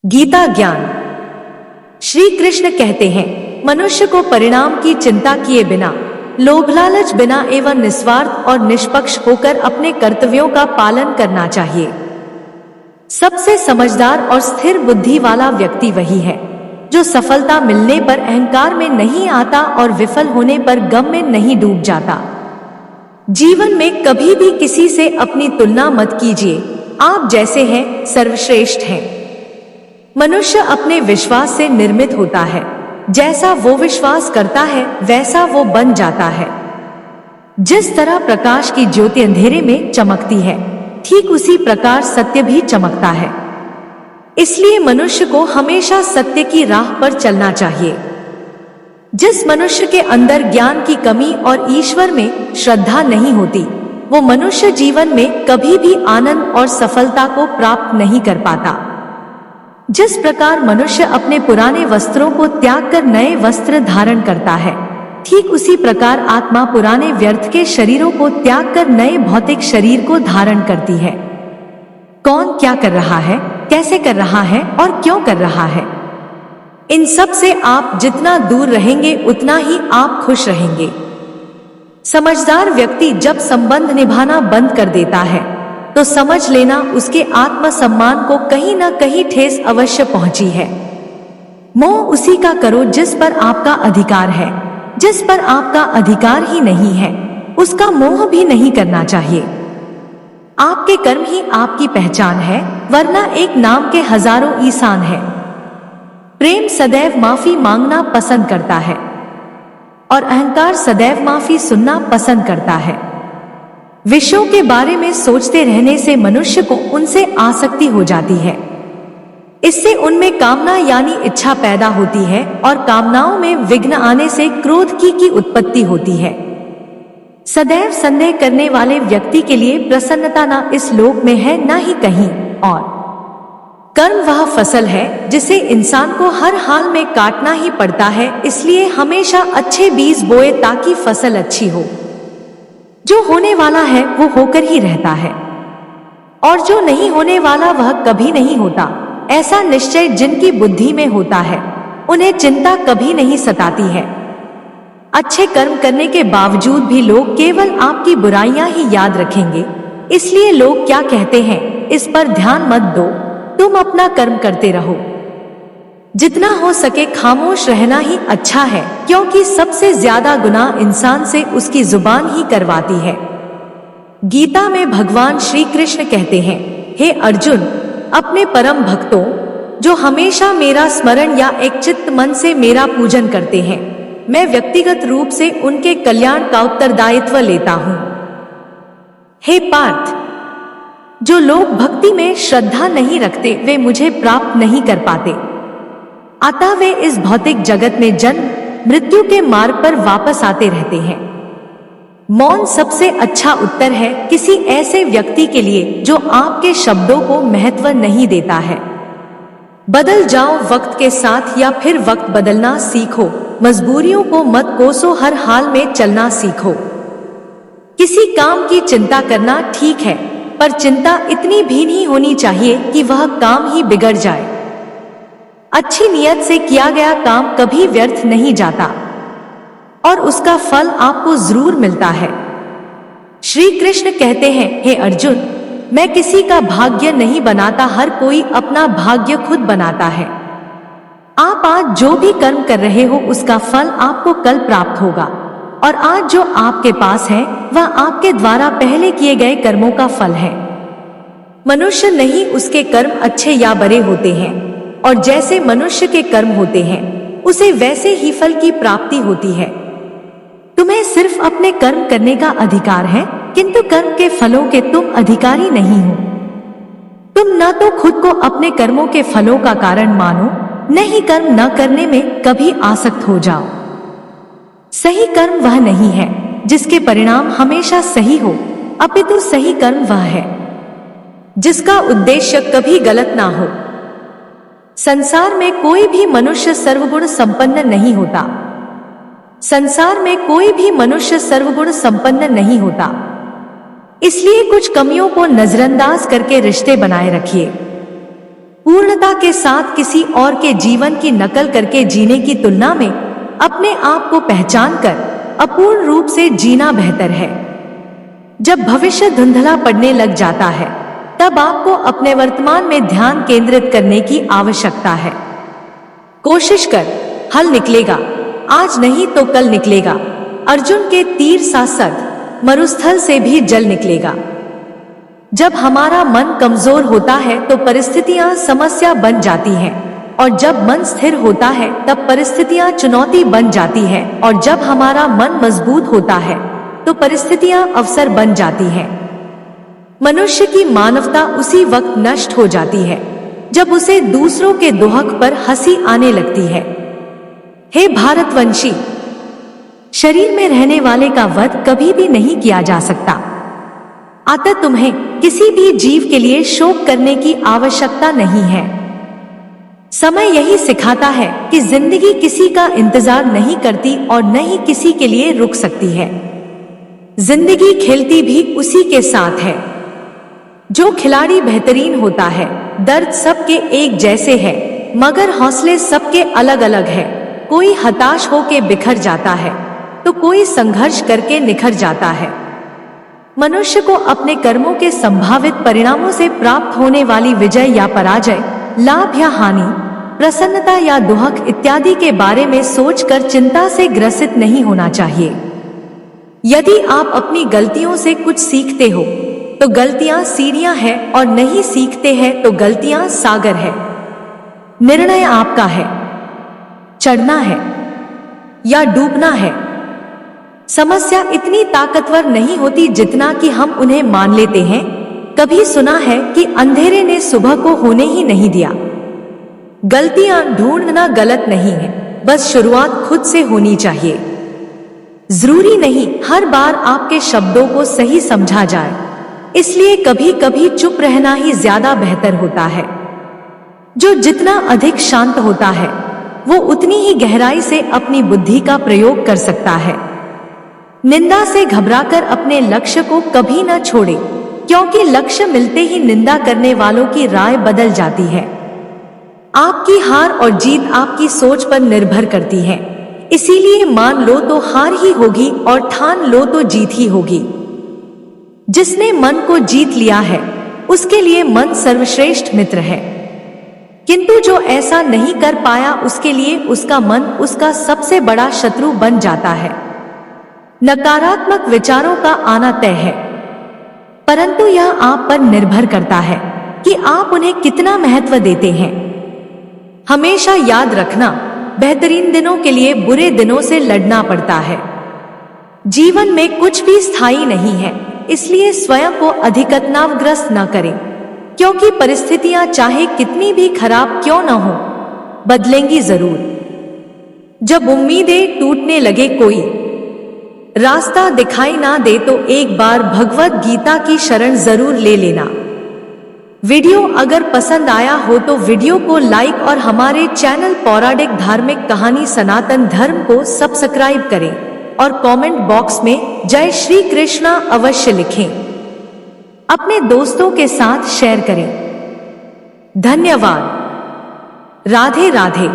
गीता ज्ञान। श्री कृष्ण कहते हैं, मनुष्य को परिणाम की चिंता किए बिना, लोभ लालच बिना एवं निस्वार्थ और निष्पक्ष होकर अपने कर्तव्यों का पालन करना चाहिए। सबसे समझदार और स्थिर बुद्धि वाला व्यक्ति वही है जो सफलता मिलने पर अहंकार में नहीं आता और विफल होने पर गम में नहीं डूब जाता। जीवन में कभी भी किसी से अपनी तुलना मत कीजिए। आप जैसे हैं सर्वश्रेष्ठ हैं। मनुष्य अपने विश्वास से निर्मित होता है। जैसा वो विश्वास करता है वैसा वो बन जाता है। जिस तरह प्रकाश की ज्योति अंधेरे में चमकती है, ठीक उसी प्रकार सत्य भी चमकता है। इसलिए मनुष्य को हमेशा सत्य की राह पर चलना चाहिए। जिस मनुष्य के अंदर ज्ञान की कमी और ईश्वर में श्रद्धा नहीं होती, वो मनुष्य जीवन में कभी भी आनंद और सफलता को प्राप्त नहीं कर पाता। जिस प्रकार मनुष्य अपने पुराने वस्त्रों को त्याग कर नए वस्त्र धारण करता है, ठीक उसी प्रकार आत्मा पुराने व्यर्थ के शरीरों को त्याग कर नए भौतिक शरीर को धारण करती है। कौन क्या कर रहा है, कैसे कर रहा है और क्यों कर रहा है, इन सब से आप जितना दूर रहेंगे उतना ही आप खुश रहेंगे। समझदार व्यक्ति जब संबंध निभाना बंद कर देता है तो समझ लेना उसके आत्मसम्मान को कहीं न कहीं ठेस अवश्य पहुंची है। मोह उसी का करो जिस पर आपका अधिकार है। जिस पर आपका अधिकार ही नहीं है, उसका मोह भी नहीं करना चाहिए। आपके कर्म ही आपकी पहचान है, वरना एक नाम के हजारों ईसान है। प्रेम सदैव माफी मांगना पसंद करता है और अहंकार सदैव माफी सुनना पसंद करता है। विषयों के बारे में सोचते रहने से मनुष्य को उनसे आसक्ति हो जाती है। इससे उनमें कामना यानी इच्छा पैदा होती है और कामनाओं में विघ्न आने से क्रोध की उत्पत्ति होती है। सदैव संदेह करने वाले व्यक्ति के लिए प्रसन्नता न इस लोक में है न ही कहीं और। कर्म वह फसल है जिसे इंसान को हर हाल में काटना ही पड़ता है। इसलिए हमेशा अच्छे बीज बोए ताकि फसल अच्छी हो। जो होने वाला है वो होकर ही रहता है और जो नहीं होने वाला वह कभी नहीं होता। ऐसा निश्चय जिनकी बुद्धि में होता है, उन्हें चिंता कभी नहीं सताती है। अच्छे कर्म करने के बावजूद भी लोग केवल आपकी बुराइयां ही याद रखेंगे। इसलिए लोग क्या कहते हैं इस पर ध्यान मत दो, तुम अपना कर्म करते रहो। जितना हो सके खामोश रहना ही अच्छा है, क्योंकि सबसे ज्यादा गुनाह इंसान से उसकी जुबान ही करवाती है। गीता में भगवान श्री कृष्ण कहते हैं, हे अर्जुन, अपने परम भक्तों जो हमेशा मेरा स्मरण या एक चित्त मन से मेरा पूजन करते हैं, मैं व्यक्तिगत रूप से उनके कल्याण का उत्तरदायित्व लेता हूँ। हे पार्थ, जो लोग भक्ति में श्रद्धा नहीं रखते वे मुझे प्राप्त नहीं कर पाते। अतः वे इस भौतिक जगत में जन्म मृत्यु के मार्ग पर वापस आते रहते हैं। मौन सबसे अच्छा उत्तर है किसी ऐसे व्यक्ति के लिए जो आपके शब्दों को महत्व नहीं देता है। बदल जाओ वक्त के साथ या फिर वक्त बदलना सीखो। मजबूरियों को मत कोसो, हर हाल में चलना सीखो। किसी काम की चिंता करना ठीक है, पर चिंता इतनी भी नहीं होनी चाहिए कि वह काम ही बिगड़ जाए। अच्छी नियत से किया गया काम कभी व्यर्थ नहीं जाता और उसका फल आपको जरूर मिलता है। श्री कृष्ण कहते हैं, हे अर्जुन, मैं किसी का भाग्य नहीं बनाता, हर कोई अपना भाग्य खुद बनाता है। आप आज जो भी कर्म कर रहे हो उसका फल आपको कल प्राप्त होगा और आज जो आपके पास है वह आपके द्वारा पहले किए गए कर्मों का फल है। मनुष्य नहीं उसके कर्म अच्छे या बुरे होते हैं और जैसे मनुष्य के कर्म होते हैं उसे वैसे ही फल की प्राप्ति होती है। तुम्हें सिर्फ अपने कर्म करने का अधिकार है, किंतु कर्म के फलों के तुम अधिकारी नहीं हो। तुम न तो खुद को अपने कर्मों के फलों का कारण मानो, न ही कर्म न करने में कभी आसक्त हो जाओ। सही कर्म वह नहीं है जिसके परिणाम हमेशा सही हो, अपितु सही कर्म वह है जिसका उद्देश्य कभी गलत ना हो। संसार में कोई भी मनुष्य सर्वगुण संपन्न नहीं होता। संसार में कोई भी मनुष्य सर्वगुण संपन्न नहीं होता। इसलिए कुछ कमियों को नजरअंदाज करके रिश्ते बनाए रखिए। पूर्णता के साथ किसी और के जीवन की नकल करके जीने की तुलना में अपने आप को पहचान कर अपूर्ण रूप से जीना बेहतर है। जब भविष्य धुंधला पड़ने लग जाता है तब आपको अपने वर्तमान में ध्यान केंद्रित करने की आवश्यकता है। कोशिश कर, हल निकलेगा, आज नहीं तो कल निकलेगा। अर्जुन के तीर सा सद मरुस्थल से भी जल निकलेगा। जब हमारा मन कमजोर होता है तो परिस्थितियां समस्या बन जाती हैं, और जब मन स्थिर होता है तब परिस्थितियां चुनौती बन जाती है, और जब हमारा मन मजबूत होता है तो परिस्थितियां अवसर बन जाती हैं। मनुष्य की मानवता उसी वक्त नष्ट हो जाती है जब उसे दूसरों के दोहक पर हंसी आने लगती है। हे भारतवंशी, शरीर में रहने वाले का वध कभी भी नहीं किया जा सकता, अतः तुम्हें किसी भी जीव के लिए शोक करने की आवश्यकता नहीं है। समय यही सिखाता है कि जिंदगी किसी का इंतजार नहीं करती और न ही किसी के लिए रुक सकती है। जिंदगी खेलती भी उसी के साथ है। जो खिलाड़ी बेहतरीन होता है, दर्द सबके एक जैसे है मगर हौसले सबके अलग अलग है। कोई हताश होके बिखर जाता है तो कोई संघर्ष करके निखर जाता है। मनुष्य को अपने कर्मों के संभावित परिणामों से प्राप्त होने वाली विजय या पराजय, लाभ या हानि, प्रसन्नता या दुख इत्यादि के बारे में सोचकर चिंता से ग्रसित नहीं होना चाहिए। यदि आप अपनी गलतियों से कुछ सीखते हो तो गलतियां सीढ़ियां हैं, और नहीं सीखते हैं तो गलतियां सागर है। निर्णय आपका है, चढ़ना है या डूबना है। समस्या इतनी ताकतवर नहीं होती जितना कि हम उन्हें मान लेते हैं। कभी सुना है कि अंधेरे ने सुबह को होने ही नहीं दिया। गलतियां ढूंढना गलत नहीं है, बस शुरुआत खुद से होनी चाहिए। जरूरी नहीं हर बार आपके शब्दों को सही समझा जाए, इसलिए कभी कभी चुप रहना ही ज्यादा बेहतर होता है। जो जितना अधिक शांत होता है वो उतनी ही गहराई से अपनी बुद्धि का प्रयोग कर सकता है। निंदा से घबराकर अपने लक्ष्य को कभी न छोड़े, क्योंकि लक्ष्य मिलते ही निंदा करने वालों की राय बदल जाती है। आपकी हार और जीत आपकी सोच पर निर्भर करती है, इसीलिए मान लो तो हार ही होगी और ठान लो तो जीत ही होगी। जिसने मन को जीत लिया है उसके लिए मन सर्वश्रेष्ठ मित्र है, किंतु जो ऐसा नहीं कर पाया उसके लिए उसका मन उसका सबसे बड़ा शत्रु बन जाता है। नकारात्मक विचारों का आना तय है, परंतु यह आप पर निर्भर करता है कि आप उन्हें कितना महत्व देते हैं। हमेशा याद रखना, बेहतरीन दिनों के लिए बुरे दिनों से लड़ना पड़ता है। जीवन में कुछ भी स्थायी नहीं है, इसलिए स्वयं को अधिक तनावग्रस्त न करें, क्योंकि परिस्थितियां चाहे कितनी भी खराब क्यों न हो, बदलेंगी जरूर। जब उम्मीदें टूटने लगे, कोई रास्ता दिखाई ना दे तो एक बार भगवत गीता की शरण जरूर ले लेना। वीडियो अगर पसंद आया हो तो वीडियो को लाइक और हमारे चैनल पौराणिक धार्मिक कहानी सनातन धर्म को सब्सक्राइब करें और कमेंट बॉक्स में जय श्री कृष्णा अवश्य लिखें। अपने दोस्तों के साथ शेयर करें। धन्यवाद। राधे राधे।